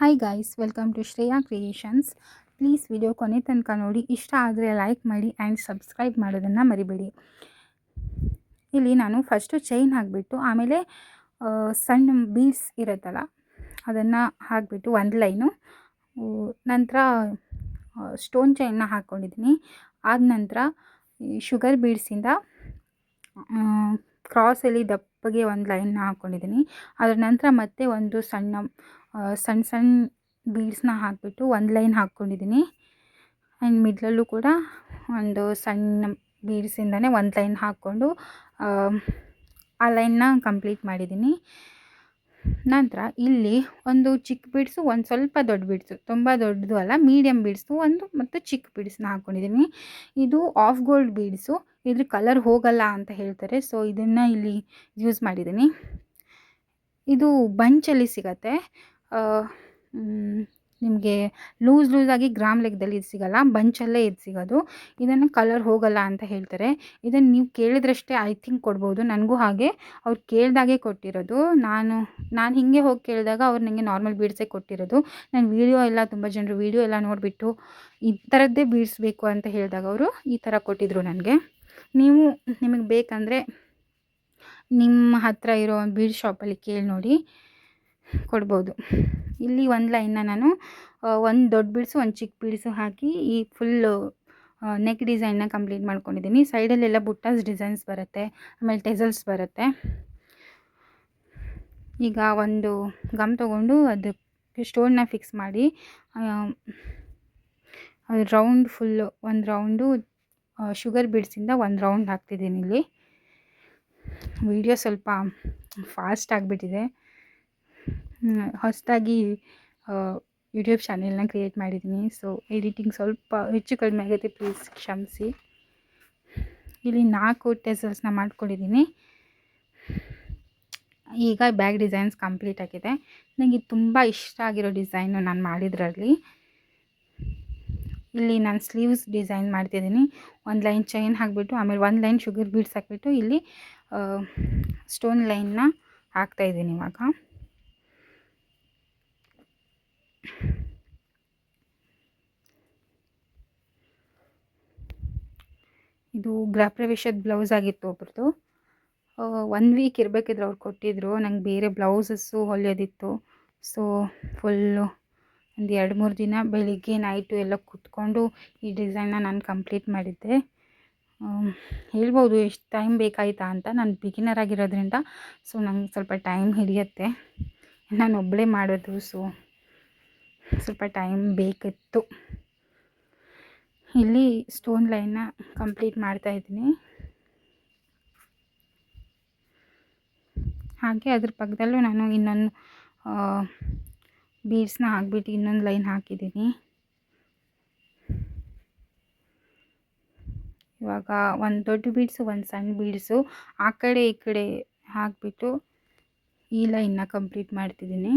Hi guys, welcome to Shreya creations. Please video ಕೊನೆ ತನಕ ನೋಡಿ. ಇಷ್ಟ ಆದರೆ ಲೈಕ್ ಮಾಡಿ ಆ್ಯಂಡ್ ಸಬ್ಸ್ಕ್ರೈಬ್ ಮಾಡೋದನ್ನು ಮರಿಬೇಡಿ. ಇಲ್ಲಿ ನಾನು ಫಸ್ಟು ಚೈನ್ ಹಾಕಿಬಿಟ್ಟು ಆಮೇಲೆ ಸಣ್ಣ ಬೀಡ್ಸ್ ಇರುತ್ತಲ್ಲ ಅದನ್ನು ಹಾಕಿಬಿಟ್ಟು ಒಂದು ಲೈನು, ನಂತರ ಸ್ಟೋನ್ ಚೈನ್ನ ಹಾಕ್ಕೊಂಡಿದ್ದೀನಿ. ಆದ ನಂತರ ಈ ಶುಗರ್ ಬೀಡ್ಸಿಂದ ಕ್ರಾಸಲ್ಲಿ ದಪ್ಪಗೆ ಒಂದು ಲೈನ್ನ ಹಾಕ್ಕೊಂಡಿದ್ದೀನಿ. ಅದರ ನಂತರ ಮತ್ತೆ ಒಂದು ಸಣ್ಣ ಸಣ್ಣ ಬೀಡ್ಸ್ನ ಹಾಕಿಬಿಟ್ಟು ಒಂದು ಲೈನ್ ಹಾಕ್ಕೊಂಡಿದ್ದೀನಿ. ಆ್ಯಂಡ್ ಮಿಡ್ಲಲ್ಲೂ ಕೂಡ ಒಂದು ಸಣ್ಣ ಬೀಡ್ಸಿಂದನೇ ಒಂದು ಲೈನ್ ಹಾಕ್ಕೊಂಡು ಆ ಲೈನ್ನ ಕಂಪ್ಲೀಟ್ ಮಾಡಿದ್ದೀನಿ. ನಂತರ ಇಲ್ಲಿ ಒಂದು ಚಿಕ್ಕ ಬೀಡ್ಸು, ಒಂದು ಸ್ವಲ್ಪ ದೊಡ್ಡ ಬೀಡ್ಸು, ತುಂಬ ದೊಡ್ಡದು ಅಲ್ಲ, ಮೀಡಿಯಮ್ ಬೀಡ್ಸು ಒಂದು ಮತ್ತು ಚಿಕ್ಕ ಬೀಡ್ಸ್ನ ಹಾಕ್ಕೊಂಡಿದ್ದೀನಿ. ಇದು ಆಫ್ ಗೋಲ್ಡ್ ಬೀಡ್ಸು, ಇದ್ರ ಕಲರ್ ಹೋಗಲ್ಲ ಅಂತ ಹೇಳ್ತಾರೆ. ಸೊ ಇದನ್ನು ಇಲ್ಲಿ ಯೂಸ್ ಮಾಡಿದ್ದೀನಿ. ಇದು ಬಂಚಲ್ಲಿ ಸಿಗತ್ತೆ, ನಿಮಗೆ ಲೂಸಾಗಿ ಗ್ರಾಮ್ ಲೆಕ್ಕದಲ್ಲಿ ಇದು ಸಿಗೋಲ್ಲ, ಬಂಚಲ್ಲೇ ಇದು ಸಿಗೋದು. ಇದನ್ನು ಕಲರ್ ಹೋಗಲ್ಲ ಅಂತ ಹೇಳ್ತಾರೆ. ಇದನ್ನು ನೀವು ಕೇಳಿದ್ರಷ್ಟೇ ಐ ಥಿಂಕ್ ಕೊಡ್ಬೋದು. ನನಗೂ ಹಾಗೆ ಅವ್ರು ಕೇಳಿದಾಗೆ ಕೊಟ್ಟಿರೋದು. ನಾನು ಹೀಗೆ ಹೋಗಿ ಕೇಳಿದಾಗ ಅವ್ರು ನನಗೆ ನಾರ್ಮಲ್ ಬೀಡ್ಸೇ ಕೊಟ್ಟಿರೋದು. ನಾನು ವೀಡಿಯೋ ಎಲ್ಲ ತುಂಬ ಜನರು ವೀಡಿಯೋ ಎಲ್ಲ ನೋಡಿಬಿಟ್ಟು ಈ ಥರದ್ದೇ ಬೀಡ್ಸ್ ಬೇಕು ಅಂತ ಹೇಳಿದಾಗ ಅವರು ಈ ಥರ ಕೊಟ್ಟಿದ್ರು ನನಗೆ. ನಿಮಗೆ ಬೇಕಂದರೆ ನಿಮ್ಮ ಹತ್ತಿರ ಇರೋ ಒಂದು ಬೀಡ್ ಶಾಪಲ್ಲಿ ಕೇಳಿ ನೋಡಿ, ಕೊಡ್ಬೋದು. ಇಲ್ಲಿ ಒಂದು ಲೈನ್ನ ನಾನು ಒಂದು ದೊಡ್ಡ ಬೀಡ್ಸು ಒಂದು ಚಿಕ್ಕ ಬೀಡ್ಸು ಹಾಕಿ ಈ ಫುಲ್ಲು ನೆಕ್ ಡಿಸೈನ್ನ ಕಂಪ್ಲೀಟ್ ಮಾಡ್ಕೊಂಡಿದ್ದೀನಿ. ಸೈಡಲ್ಲೆಲ್ಲ ಬುಟ್ಟಾಸ್ ಡಿಸೈನ್ಸ್ ಬರುತ್ತೆ, ಆಮೇಲೆ ಟೆಸಲ್ಸ್ ಬರುತ್ತೆ. ಈಗ ಒಂದು ಗಮ್ ತೊಗೊಂಡು ಅದಕ್ಕೆ ಸ್ಟೋನ್ನ ಫಿಕ್ಸ್ ಮಾಡಿ ರೌಂಡ್ ಫುಲ್ಲು ಒಂದು ರೌಂಡು ಶುಗರ್ ಬೀಡ್ಸಿಂದ ಒಂದು ರೌಂಡ್ ಹಾಕ್ತಿದ್ದೀನಿ. ಇಲ್ಲಿ ವಿಡಿಯೋ ಸ್ವಲ್ಪ ಫಾಸ್ಟ್ ಆಗಿಬಿಟ್ಟಿದೆ. ಹೊಸದಾಗಿ ಯೂಟ್ಯೂಬ್ ಚಾನೆಲ್ನ ಕ್ರಿಯೇಟ್ ಮಾಡಿದ್ದೀನಿ. ಸೊ ಎಡಿಟಿಂಗ್ ಸ್ವಲ್ಪ ಹೆಚ್ಚು ಕಡಿಮೆ ಆಗುತ್ತೆ, ಪ್ಲೀಸ್ ಕ್ಷಮಿಸಿ. ಇಲ್ಲಿ 4 ಟೆಸಲ್ಸ್ನ ಮಾಡ್ಕೊಂಡಿದ್ದೀನಿ. ಈಗ ಬ್ಯಾಗ್ ಡಿಸೈನ್ಸ್ ಕಂಪ್ಲೀಟ್ ಆಗಿದೆ. ನನಗೆ ತುಂಬ ಇಷ್ಟ ಆಗಿರೋ ಡಿಸೈನು ನಾನು ಮಾಡಿದ್ರಲ್ಲಿ. ಇಲ್ಲಿ ನಾನು ಸ್ಲೀವ್ಸ್ ಡಿಸೈನ್ ಮಾಡ್ತಿದ್ದೀನಿ. ಒಂದು ಲೈನ್ ಚೈನ್ ಹಾಕಿಬಿಟ್ಟು ಆಮೇಲೆ ಒಂದು ಲೈನ್ ಶುಗರ್ ಬೀಡ್ಸ್ ಹಾಕಿಬಿಟ್ಟು ಇಲ್ಲಿ ಸ್ಟೋನ್ ಲೈನ್ನ ಹಾಕ್ತಾಯಿದ್ದೀನಿ. ಇವಾಗ ಇದು ಗೃಹ ಪ್ರವೇಶದ ಬ್ಲೌಸ್ ಆಗಿತ್ತು ಒಬ್ರದ್ದು. 1 ವೀಕ್ ಇರಬೇಕಿದ್ರೆ ಅವ್ರು ಕೊಟ್ಟಿದ್ದರು. ನಂಗೆ ಬೇರೆ ಬ್ಲೌಸಸ್ಸು ಹೊಲಿಯೋದಿತ್ತು. ಸೊ ಫುಲ್ಲು ಒಂದು 2-3 ದಿನ ಬೆಳಿಗ್ಗೆ ನೈಟು ಎಲ್ಲ ಕೂತ್ಕೊಂಡು ಈ ಡಿಸೈನ್ನ ನಾನು ಕಂಪ್ಲೀಟ್ ಮಾಡಿದ್ದೆ. ಹೇಳ್ಬೋದು ಎಷ್ಟು ಟೈಮ್ ಬೇಕಾಯ್ತಾ ಅಂತ. ನಾನು ಬಿಗಿನರ್ ಆಗಿರೋದ್ರಿಂದ ಸೊ ನಂಗೆ ಸ್ವಲ್ಪ ಟೈಮ್ ಹಿಡಿಯುತ್ತೆ. ನಾನು ಒಬ್ಬಳೇ ಮಾಡೋದು, ಸೊ ಸ್ವಲ್ಪ ಟೈಮ್ ಬೇಕಿತ್ತು. ಇಲ್ಲಿ ಸ್ಟೋನ್ ಲೈನ್ನ ಕಂಪ್ಲೀಟ್ ಮಾಡ್ತಾಯಿದ್ದೀನಿ. ಹಾಗೆ ಅದ್ರ ಪಕ್ಕದಲ್ಲೂ ನಾನು ಇನ್ನೊಂದು ಬೀಡ್ಸ್ನ ಹಾಕ್ಬಿಟ್ಟು ಇನ್ನೊಂದು ಲೈನ್ ಹಾಕಿದ್ದೀನಿ. ಇವಾಗ ಒಂದು ದೊಡ್ಡ ಬೀಡ್ಸು ಒಂದು ಸಣ್ಣ ಬೀಡ್ಸು ಆ ಕಡೆ ಈ ಕಡೆ ಹಾಕಿಬಿಟ್ಟು ಈ ಲೈನ್ನ ಕಂಪ್ಲೀಟ್ ಮಾಡ್ತಿದ್ದೀನಿ.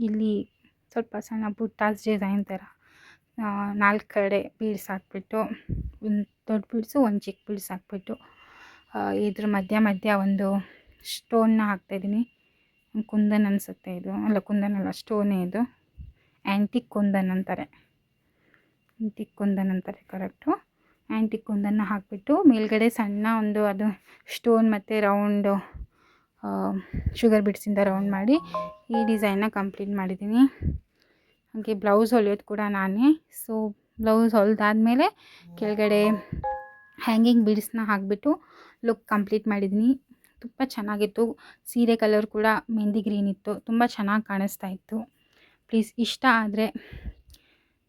ಇಲ್ಲಿ ಸ್ವಲ್ಪ ಸಣ್ಣ ಬುಟ್ಟಾಸ್ ಡಿಸೈನ್ ಥರ 4 ಕಡೆ ಬೀಡ್ಸ್ ಹಾಕ್ಬಿಟ್ಟು ಒಂದು ದೊಡ್ಡ ಬೀಡ್ಸು ಒಂದು ಚಿಕ್ಕ ಬೀಡ್ಸ್ ಹಾಕ್ಬಿಟ್ಟು ಇದ್ರ ಮಧ್ಯ ಒಂದು ಸ್ಟೋನ್ನ ಹಾಕ್ತಾಯಿದ್ದೀನಿ. ಕುಂದನ್ ಅನಿಸುತ್ತೆ ಇದು, ಅಲ್ಲ ಕುಂದನ್ ಅಲ್ಲ, ಸ್ಟೋನೇ ಇದು. ಆ್ಯಂಟಿಕ್ ಕುಂದನ್ ಅಂತಾರೆ, ಕರೆಕ್ಟು. ಆ್ಯಂಟಿಕ್ ಕುಂದನ್ನ ಹಾಕಿಬಿಟ್ಟು ಮೇಲ್ಗಡೆ ಸಣ್ಣ ಒಂದು ಅದು ಸ್ಟೋನ್ ಮತ್ತು ರೌಂಡು ಶುಗರ್ ಬೀಡ್ಸಿಂದ ರೌಂಡ್ ಮಾಡಿ ಈ ಡಿಸೈನ್ನ ಕಂಪ್ಲೀಟ್ ಮಾಡಿದ್ದೀನಿ. ಹಾಗೆ ಬ್ಲೌಸ್ ಹೊಲಿಯೋದು ಕೂಡ ನಾನೇ. ಸೊ ಬ್ಲೌಸ್ ಹೊಲಿದಾದ್ಮೇಲೆ ಕೆಳಗಡೆ ಹ್ಯಾಂಗಿಂಗ್ ಬೀಡ್ಸ್ನ ಹಾಕಿಬಿಟ್ಟು ಲುಕ್ ಕಂಪ್ಲೀಟ್ ಮಾಡಿದ್ದೀನಿ. ತುಂಬ ಚೆನ್ನಾಗಿತ್ತು. ಸೀರೆ ಕಲರ್ ಕೂಡ ಮೆಹಂದಿ ಗ್ರೀನ್ ಇತ್ತು, ತುಂಬ ಚೆನ್ನಾಗಿ ಕಾಣಿಸ್ತಾ ಇತ್ತು. ಪ್ಲೀಸ್ ಇಷ್ಟ ಆದರೆ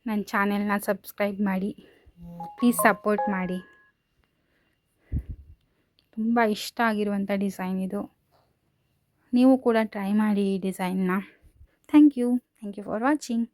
ನನ್ನ ಚಾನೆಲ್ನ ಸಬ್ಸ್ಕ್ರೈಬ್ ಮಾಡಿ, ಪ್ಲೀಸ್ ಸಪೋರ್ಟ್ ಮಾಡಿ. ತುಂಬ ಇಷ್ಟ ಆಗಿರುವಂಥ ಡಿಸೈನ್ ಇದು. ನೀವು ಕೂಡ ಟ್ರೈ ಮಾಡಿ ಈ ಡಿಸೈನ್ನ. Thank you for watching.